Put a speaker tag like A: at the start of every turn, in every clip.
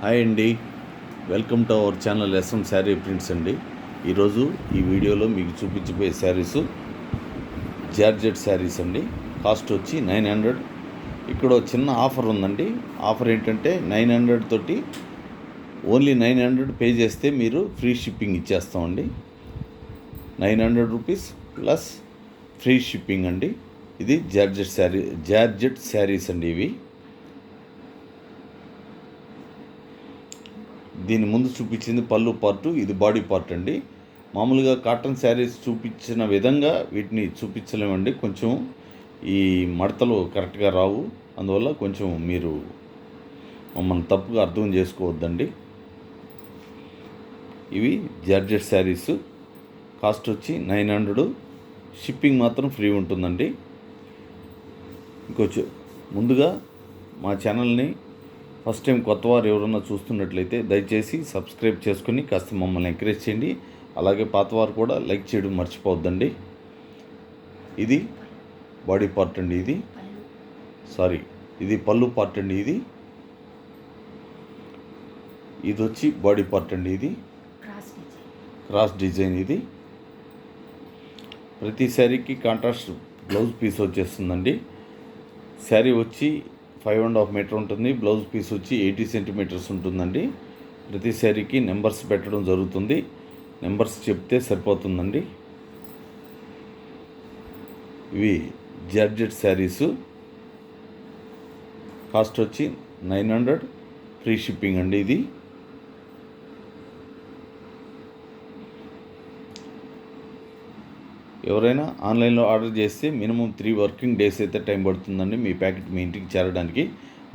A: Hi అండి, welcome to our channel S M sari prints అండి. ఈరోజు ఈ వీడియోలో మీకు చూపించబోయే శారీస్ జార్జెట్ శారీస్ అండి. కాస్ట్ వచ్చి 900. ఇక్కడ చిన్న ఆఫర్ ఉందండి. ఆఫర్ ఏంటంటే 900 తోటి ఓన్లీ 900 పే చేస్తే మీరు ఫ్రీ షిప్పింగ్ ఇచ్చేస్తామండి. 900 రూపీస్ ప్లస్ ఫ్రీ షిప్పింగ్ అండి. ఇది జార్జెట్ శారీస్ అండి. ఇవి దీని ముందు చూపించింది పళ్ళు పార్టు, ఇది బాడీ పార్ట్ అండి. మామూలుగా కాటన్ శారీస్ చూపించిన విధంగా వీటిని చూపించలేమండి. కొంచెం ఈ మడతలు కరెక్ట్గా రావు, అందువల్ల కొంచెం మీరు మమ్మల్ని తప్పుగా అర్థం చేసుకోవద్దండి. ఇవి జార్జెట్ శారీస్. కాస్ట్ వచ్చి 900. షిప్పింగ్ మాత్రం ఫ్రీ ఉంటుందండి. ఇంకొంచెం ముందుగా మా ఛానల్ని ఫస్ట్ టైం కొత్తవారు ఎవరన్నా చూస్తున్నట్లయితే దయచేసి సబ్స్క్రైబ్ చేసుకుని కాస్త మమ్మల్ని ఎంకరేజ్ చేయండి. అలాగే పాతవారు కూడా లైక్ చేయడం మర్చిపోవద్దండి. ఇది బాడీ పార్ట్ అండి. ఇది పళ్ళు పార్ట్ అండి. ఇది వచ్చి బాడీ పార్ట్ అండి. ఇది క్రాస్ డిజైన్. ఇది ప్రతి శారీకి కాంట్రాస్ట్ బ్లౌజ్ పీస్ వచ్చేస్తుందండి. శారీ వచ్చి 5.5 మీటర్ ఉంటుంది. బ్లౌజ్ పీస్ వచ్చి 80 సెంటీమీటర్స్ ఉంటుందండి. ప్రతి శారీకి నెంబర్స్ పెట్టడం జరుగుతుంది. నెంబర్స్ చెప్తే సరిపోతుందండి. ఇవి జార్జెట్ శారీసు. కాస్ట్ వచ్చి 900, ఫ్రీ షిప్పింగ్ అండి. ఇది ఎవరైనా ఆన్లైన్లో ఆర్డర్ చేస్తే మినిమం 3 వర్కింగ్ డేస్ అయితే టైం పడుతుందండి మీ ప్యాకెట్ మీ ఇంటికి చేరడానికి.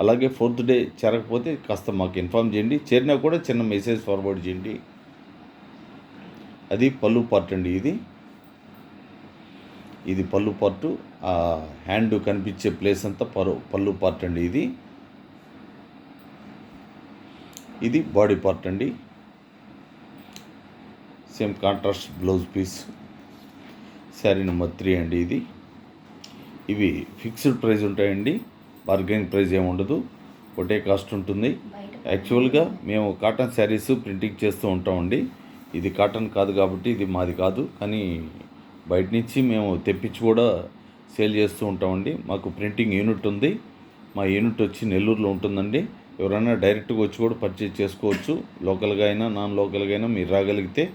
A: అలాగే 4th డే చేరకపోతే కాస్త మాకు ఇన్ఫామ్ చేయండి. చేరినా కూడా చిన్న మెసేజ్ ఫార్వర్డ్ చేయండి. అది పళ్ళు పార్ట్ అండి. ఇది పళ్ళు పార్టు. హ్యాండ్ కనిపించే ప్లేస్ అంతా పళ్ళు పార్ట్ అండి. ఇది బాడీ పార్ట్ అండి. Same contrast blouse piece. Sari number 3 అండి. ఇవి ఫిక్స్డ్ ప్రైస్ ఉంటాయండి. బార్గెనింగ్ ప్రైస్ ఏమి ఉండదు. ఒకటే కాస్ట్ ఉంటుంది. యాక్చువల్గా మేము కాటన్ శారీస్ ప్రింటింగ్ చేస్తూ ఉంటామండి. ఇది కాటన్ కాదు కాబట్టి ఇది మాది కాదు, కానీ బయట నుంచి మేము తెప్పించి కూడా సేల్ చేస్తూ ఉంటామండి. మాకు ప్రింటింగ్ యూనిట్ ఉంది. మా యూనిట్ వచ్చి నెల్లూరులో ఉంటుందండి. ఎవరైనా డైరెక్ట్గా వచ్చి కూడా పర్చేజ్ చేసుకోవచ్చు. లోకల్గా అయినా నాన్ లోకల్గా అయినా మీరు రాగలిగితే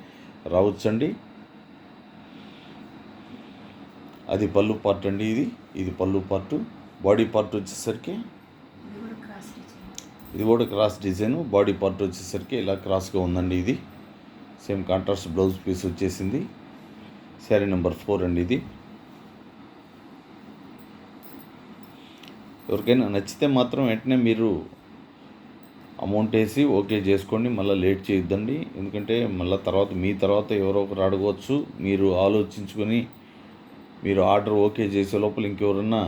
A: రావచ్చండి. అది పళ్ళు పార్ట్ అండి. ఇది పళ్ళు పార్టు. బాడీ పార్ట్ వచ్చేసరికి ఇది కూడా క్రాస్ డిజైన్. బాడీ పార్ట్ వచ్చేసరికి ఇలా క్రాస్గా ఉందండి. ఇది సేమ్ కాంట్రాస్ట్ బ్లౌజ్ పీస్ వచ్చేసింది. శారీ నెంబర్ 4 అండి. ఇది ఎవరికైనా నచ్చితే మాత్రం వెంటనే మీరు అమౌంట్ వేసి ఓకే చేసుకోండి. మళ్ళీ లేట్ చేయొద్దండి. ఎందుకంటే మళ్ళీ మీ తర్వాత ఎవరో ఒకరు అడగవచ్చు. మీరు ఆలోచించుకొని మీరు ఆర్డర్ ఓకే చేసే లోపల ఇంకెవరన్నా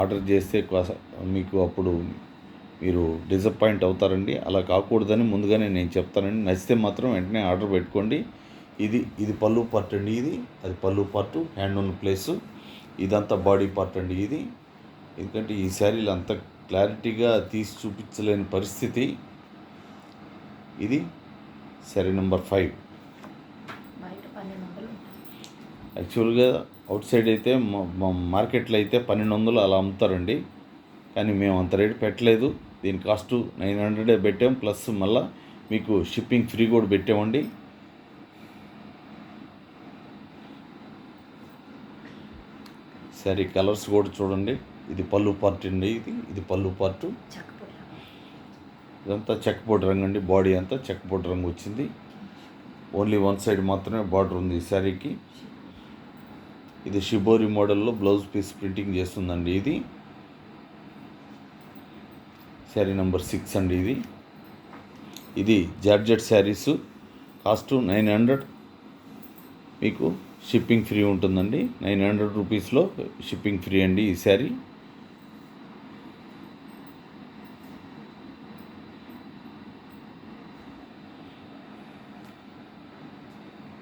A: ఆర్డర్ చేస్తే మీకు అప్పుడు మీరు డిసప్పాయింట్ అవుతారండి. అలా కాకూడదని ముందుగానే నేను చెప్తానండి. నచ్చితే మాత్రం వెంటనే ఆర్డర్ పెట్టుకోండి. ఇది పళ్ళు పార్ట్ అండి. అది పళ్ళు పార్టు, హ్యాండ్ ఉన్న ప్లేసు. ఇదంతా బాడీ పార్ట్ అండి. ఎందుకంటే ఈ శారీలు అంత క్లారిటీగా తీసి చూపించలేని పరిస్థితి. ఇది శారీ నెంబర్ 5. యాక్చువల్గా అవుట్ సైడ్ అయితే మార్కెట్లో అయితే 1200 అలా అమ్ముతారండి. కానీ మేము అంత రేటు పెట్టలేదు. దీని కాస్ట్ 900 పెట్టాం. ప్లస్ మళ్ళీ మీకు షిప్పింగ్ ఫ్రీ కూడా పెట్టామండి. సరే, కలర్స్ కూడా చూడండి. ఇది పళ్ళు పార్ట్ అండి. ఇది పళ్ళు పార్టు. ఇదంతా చెక్ బోర్డ్ రంగు అండి. బాడీ అంతా చెక్ బోర్డ్ రంగు వచ్చింది. ఓన్లీ వన్ సైడ్ మాత్రమే బార్డర్ ఉంది ఈ శారీకి. ఇది షిబోరి మోడల్లో బ్లౌజ్ పీస్ ప్రింటింగ్ చేస్తుందండి. ఇది శారీ నెంబర్ 6 అండి. ఇది జార్జెట్ శారీసు. కాస్ట్ 900. మీకు షిప్పింగ్ ఫ్రీ ఉంటుందండి. 900 రూపీస్లో షిప్పింగ్ ఫ్రీ అండి ఈ శారీ.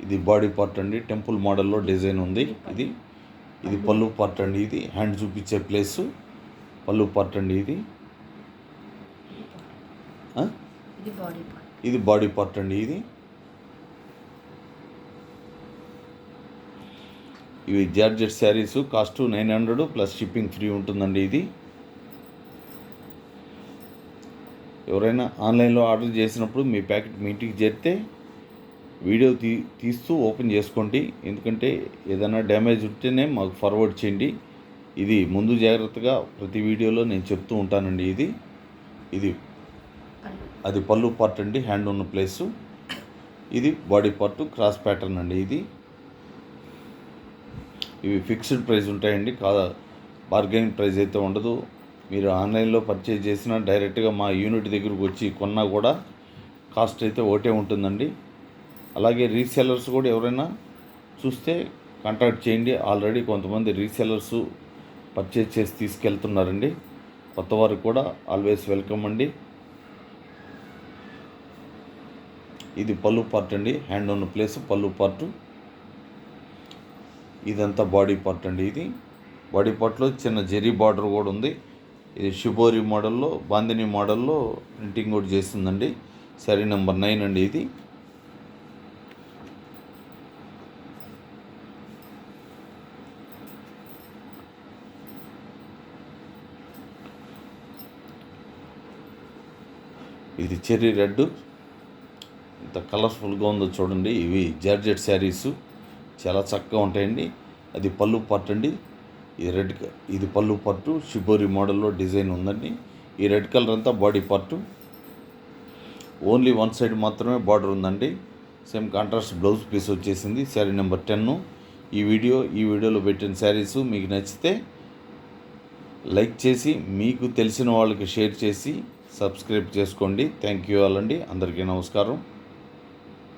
A: ఇది బాడీ పార్ట్ అండి. టెంపుల్ మోడల్లో డిజైన్ ఉంది. ఇది పళ్ళు పార్ట్ అండి. ఇది హ్యాండ్ చూపించే ప్లేసు పళ్ళు పార్ట్ అండి. ఇది బాడీ పార్ట్ అండి. ఇవి georgette saris, cost 900 plus shipping free ఉంటుందండి. ఇది ఎవరైనా ఆన్లైన్లో ఆర్డర్ చేసినప్పుడు మీ ప్యాకెట్ మీ ఇంటికి చేరితే వీడియో తీస్తూ ఓపెన్ చేసుకోండి. ఎందుకంటే ఏదైనా డ్యామేజ్ ఉంటేనే మాకు ఫార్వర్డ్ చేయండి. ఇది ముందు జాగ్రత్తగా ప్రతి వీడియోలో నేను చెప్తూ ఉంటానండి. ఇది అది పళ్ళు పార్ట్ అండి, హ్యాండ్ ఉన్న ప్లేసు. ఇది బాడీ పార్ట్, క్రాస్ ప్యాటర్న్ అండి. ఇవి ఫిక్స్డ్ ప్రైస్ ఉంటాయండి, బార్గెనింగ్ ప్రైస్ అయితే ఉండదు. మీరు ఆన్లైన్లో పర్చేజ్ చేసినా డైరెక్ట్గా మా యూనిట్ దగ్గరకు వచ్చి కొన్నా కూడా కాస్ట్ అయితే ఒకటే ఉంటుందండి. అలాగే రీసెల్లర్స్ కూడా ఎవరైనా చూస్తే కాంటాక్ట్ చేయండి. ఆల్రెడీ కొంతమంది రీసెల్లర్స్ పర్చేజ్ చేసి తీసుకెళ్తున్నారండి. కొత్త వారికి కూడా ఆల్వేస్ వెల్కమ్ అండి. ఇది పళ్ళు పార్ట్ అండి, హ్యాండ్ ఉన్న ప్లేస్ పళ్ళు పార్టు. ఇదంతా బాడీ పార్ట్ అండి. ఇది బాడీ పార్ట్లో చిన్న జెరీ బార్డర్ కూడా ఉంది. ఇది షిబోరి మోడల్లో, బాందిని మోడల్లో ప్రింటింగ్ కూడా చేసిందండి. శారీ నెంబర్ 9 అండి. ఇది చెర్రీ రెడ్, ఇంత కలర్ఫుల్గా ఉందో చూడండి. ఇవి జార్జెట్ శారీసు చాలా చక్కగా ఉంటాయండి. అది పళ్ళు పార్ట్ అండి. ఇది పళ్ళు పార్టు, షిబోరి మోడల్లో డిజైన్ ఉందండి. ఈ రెడ్ కలర్ అంతా body part. Only one side మాత్రమే బార్డర్ ఉందండి. సేమ్ కాంట్రాస్ట్ బ్లౌజ్ పీస్ వచ్చేసింది. శారీ నెంబర్ 10. ఈ వీడియోలో పెట్టిన శారీస్ మీకు నచ్చితే లైక్ చేసి మీకు తెలిసిన వాళ్ళకి షేర్ చేసి సబ్స్క్రైబ్ చేసుకోండి. థ్యాంక్ యూ ఆల్ అండి. అందరికీ నమస్కారం.